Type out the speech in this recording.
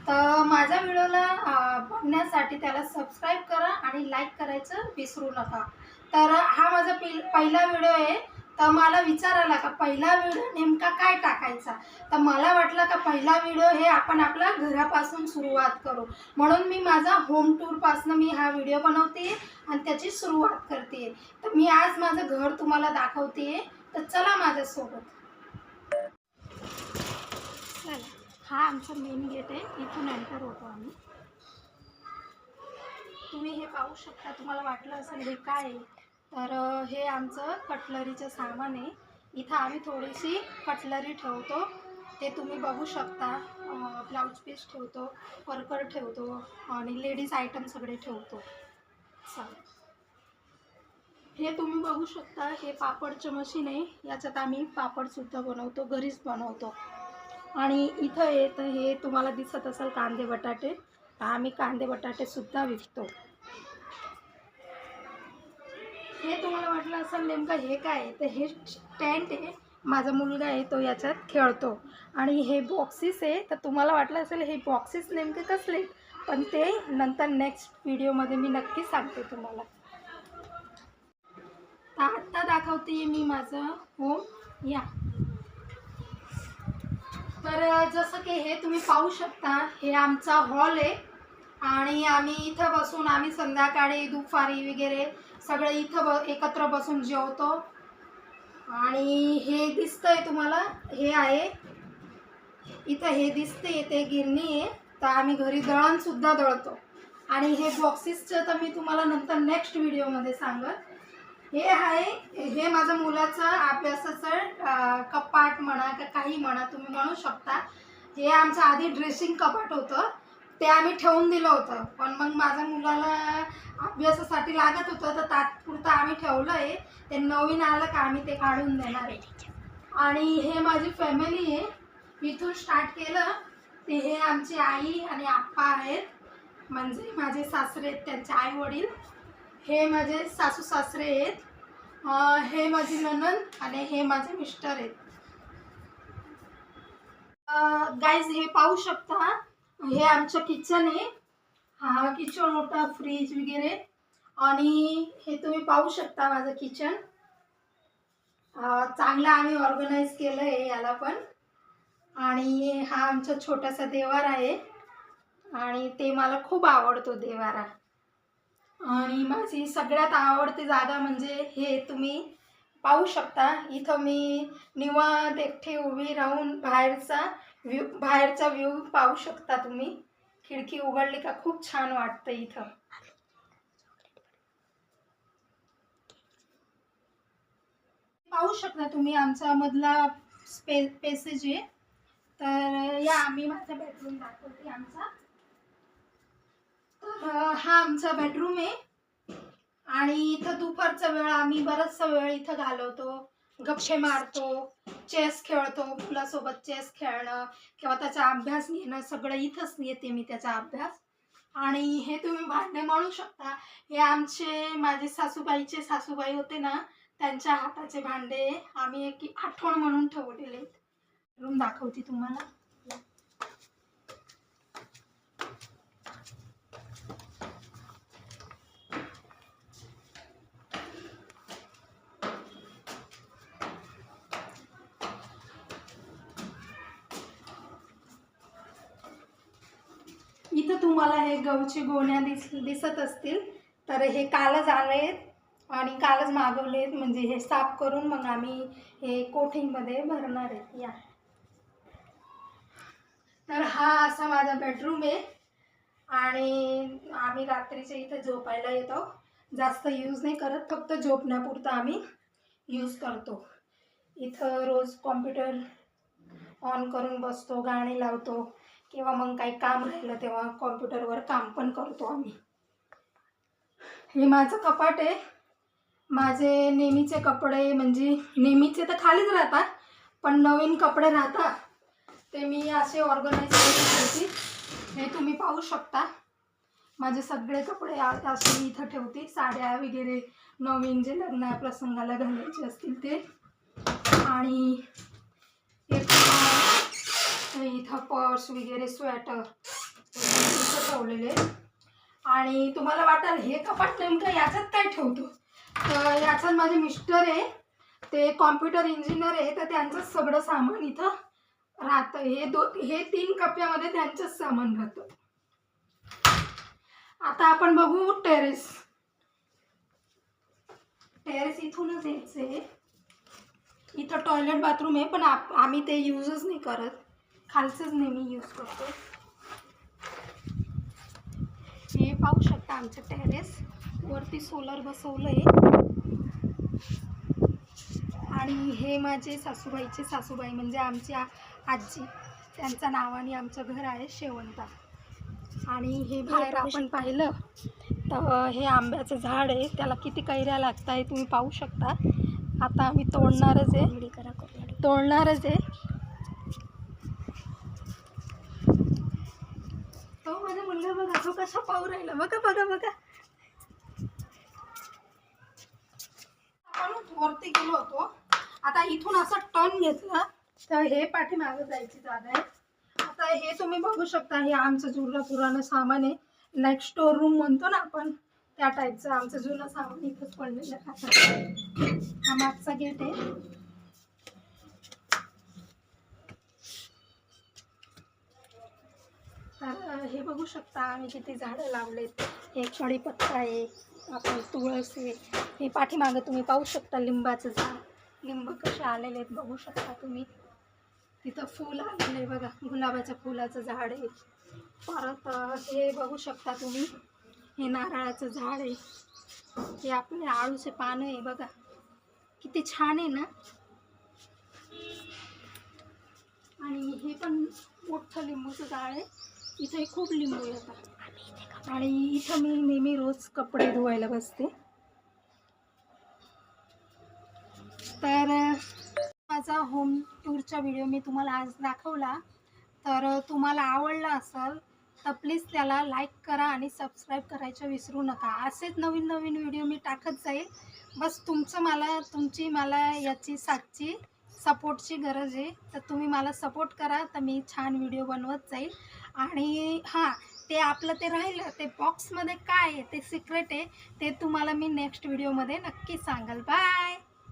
तर माझ्या व्हिडिओला बघण्यासाठी त्याला सबस्क्राईब करा आणि लाईक करायचं विसरू नका। तर हा माझा पहिला व्हिडिओ आहे। तर मला विचार आला का पहिला व्हिडिओ नेमका काय टाकायचा। तर मला वाटलं का पहिला व्हिडिओ हे आपण आपल्या घरापासून सुरुवात करू, म्हणून मी माझा होम टूरपासून मी हा व्हिडिओ बनवते आणि त्याची सुरुवात करते। तर मी आज माझं घर तुम्हाला दाखवते, तर चला माझ्यासोबत। हा आमचा मेन गेट आहे, इथून एंटर होतो आम्ही। तुम्ही हे पाहू शकता, तुम्हाला वाटलं असेल हे काय आहे, तर हे आमचं कटलरीचं सामान आहे। इथं आम्ही थोडीशी कटलरी ठेवतो, ते तुम्ही बघू शकता। ब्लाउज पीस ठेवतो, वर्कर ठेवतो आणि लेडीज आयटम सगळे ठेवतो। हे तुम्ही बघू शकता, हे पापडचं मशीन आहे, याच्यात आम्ही पापडसुद्धा बनवतो, घरीच बनवतो। आणि इथं येतं हे तुम्हाला दिसत असेल कांदे बटाटे, आम्ही कांदे बटाटे सुद्धा विकतो। हे तुम्हाला वाटलं असेल नेमकं हे काय आहे, तर हे स्टँड आहे, माझा मुलगा आहे तो याच्यात खेळतो। आणि हे बॉक्सेस आहे, तर तुम्हाला वाटलं असेल हे बॉक्सेस नेमके कसले, पण ते नंतर नेक्स्ट व्हिडिओमध्ये मी नक्की सांगते तुम्हाला। आता दाखवते मी माझं होम। या तर जसं की हे तुम्ही पाहू शकता, हे आमचा हॉल आहे आणि आम्ही इथं बसून आम्ही संध्याकाळी दुपारी वगैरे सगळे इथं एकत्र बसून जेवतो। आणि हे दिसतंय तुम्हाला, हे आहे इथं, हे दिसते ते गिरणी आहे, तर आम्ही घरी दळणसुद्धा दळतो। आणि हे बॉक्सेसचं तर मी तुम्हाला नंतर नेक्स्ट व्हिडिओमध्ये सांगेन। हे आहे, हे माझ्या मुलाचं अभ्यासाचं कपाट म्हणा का काही म्हणा तुम्ही म्हणू शकता। हे आमचं आधी ड्रेसिंग कपाट होतं, ते आम्ही ठेवून दिलं होतं, पण मग माझ्या मुलाला अभ्यासासाठी लागत होतं, तर तात्पुरतं आम्ही ठेवलं आहे। ते नवीन आलं का आम्ही ते काढून देणार आहे। आणि हे माझी फॅमिली आहे, इथून स्टार्ट केलं ते हे आमची आई आणि आप्पा आहेत, म्हणजे माझे सासरे आहेत, त्यांचे आई वडील, हे माझे सासू सासरे आहेत, हे माझी नणंद आणि हे माझे मिस्टर आहेत। गाईज हे पाहू शकता, हे आमचं किचन आहे, हा किचन मोठा, फ्रीज वगैरे। आणि हे तुम्ही पाहू शकता माझं किचन, चांगलं आम्ही ऑर्गनाइज केलं आहे याला पण। आणि हा आमचा छोटासा देवारा आहे आणि ते मला खूप आवडतो देवारा। आणि माझी सगळ्यात आवडती जागा म्हणजे हे तुम्ही पाहू शकता, इथं मी निवांत एकटी उभी राहून बाहेरचा व्ह्यू पाहू शकता तुम्ही। खिडकी उघडली का खूप छान वाटतं इथं। पाहू शकता तुम्ही आमचा मधला पेसेज आहे। तर या आम्ही माझा बेडरूम दाखवते आमचा। हा आमचा बेडरूम आहे आणि इथं दुपारचा वेळ आम्ही बराचसा वेळ इथं घालवतो, गप्पे मारतो, चेस खेळतो, मुलासोबत चेस खेळणं किंवा त्याचा अभ्यास घेणं, सगळं इथंच घेते मी त्याचा अभ्यास। आणि हे तुम्ही भांडे म्हणू शकता, हे आमचे माझे सासूबाईचे सासूबाई होते ना, त्यांच्या हाताचे भांडे आम्ही एक आठवण म्हणून ठेवलेले। रूम दाखवते तुम्हाला। इथं तुम्हाला हे गहूची गोण्या दिसत असतील, तर हे कालच आलेत आणि कालच मागवलेत, म्हणजे हे साफ करून मग आम्ही हे कोठीमध्ये भरणार आहेत। या तर हा असा माझा बेडरूम आहे आणि आम्ही रात्रीचे इथं झोपायला येतो, जास्त यूज नाही करत, फक्त झोपण्यापुरतं आम्ही यूज करतो। इथं रोज कॉम्प्युटर ऑन करून बसतो, गाणी लावतो किंवा मग काही काम राहिलं तेव्हा कॉम्प्युटरवर काम पण करतो आम्ही। हे माझं कपाट आहे, माझे नेहमीचे कपडे, म्हणजे नेहमीचे तर खालीच राहतात, पण नवीन कपडे राहतात ते मी असे ऑर्गनाइज करून ठेवते। हे तुम्ही पाहू शकता, माझे सगळे कपडे असे मी इथं ठेवते, साड्या वगैरे नवीन जे लग्न प्रसंगाला घालायचे असतील ते। आणि इथं पर्स वगैरे, स्वेटर, इथं ठेवलेले. आणि तुम्हाला वाटेल हे कपाट नेमकं याच्यात काय ठेवतो, तर याच्यात माझे मिस्टर आहे, ते कॉम्प्युटर इंजिनियर आहे, तर त्यांचं सगळं सामान इथं राहतं. हे 3 कप्प्यामध्ये त्यांचंच सामान राहतं. आता आपण बघू टेरेस. टेरेस इथूनच यायचं. इथं टॉयलेट बाथरूम आहे, पण आम्ही ते यूजच नाही करत, खालचंच नेहमी यूज करतो. हे पाहू शकता आमचं टेरेस. वरती सोलर बसवलं आहे. आणि हे माझे सासूबाईचे सासूबाई म्हणजे आमची आजी, त्यांच्या नावाने आमचं घर आहे शेवंता. आणि हे बाहेर आपण पाहिलं तर हे आंब्याचं झाड आहे, त्याला किती कैऱ्या लागत आहे तुम्ही पाहू शकता. आता आम्ही तोडणारच आहे. तो माझा मुलगा बघा, तो कसा पाहू राहिला, बघा. आपण वरती गेलो होतो, आता इथून असं टर्न घेतला तर हे पाठीमागे जायची जागा आहे. आता हे तुम्ही बघू शकता, हे आमचं जुनं पुराणं सामान आहे, लाईक स्टोर रूम म्हणतो ना आपण, त्या टाईपचं आमचं जुनं सामान इथंच पडलेलं आहे. हा मागचा गेट आहे. तर हे बघू शकता आम्ही किती झाडं लावलेत. हे कढीपत्ता आहे, आपण तुळस आहे. हे पाठीमागं तुम्ही पाहू शकता लिंबाचं झाड, लिंब कसे आलेले आहेत बघू शकता तुम्ही. तिथं फूल आलेलं आहे बघा, गुलाबाच्या फुलाचं झाड आहे. परत हे बघू शकता तुम्ही, हे नारळाचं झाड आहे. हे आपले आळूचे पानं आहे बघा, किती छान आहे ना. आणि हे पण मोठं लिंबूचं झाड आहे, इथे खूप लिंबू येतात. आणि इथं मी नेहमी रोज कपडे धुवायला बसते. तर माझा होम टूरचा व्हिडिओ मी तुम्हाला आज दाखवला, तर तुम्हाला आवडला असेल तर प्लीज त्याला लाईक करा आणि सबस्क्राईब करायचं विसरू नका. असेच नवीन व्हिडिओ मी टाकत जाईल. बस तुमची मला याची साथची सपोर्टची गरज आहे, तर तुम्ही मला सपोर्ट करा, तर मी छान व्हिडिओ बनवत जाईल. आणि हां, ते आपलं ते राहिलं, ते बॉक्समध्ये काय आहे ते सिक्रेट आहे, ते तुम्हाला मी नेक्स्ट व्हिडिओमध्ये नक्की सांगाल. बाय.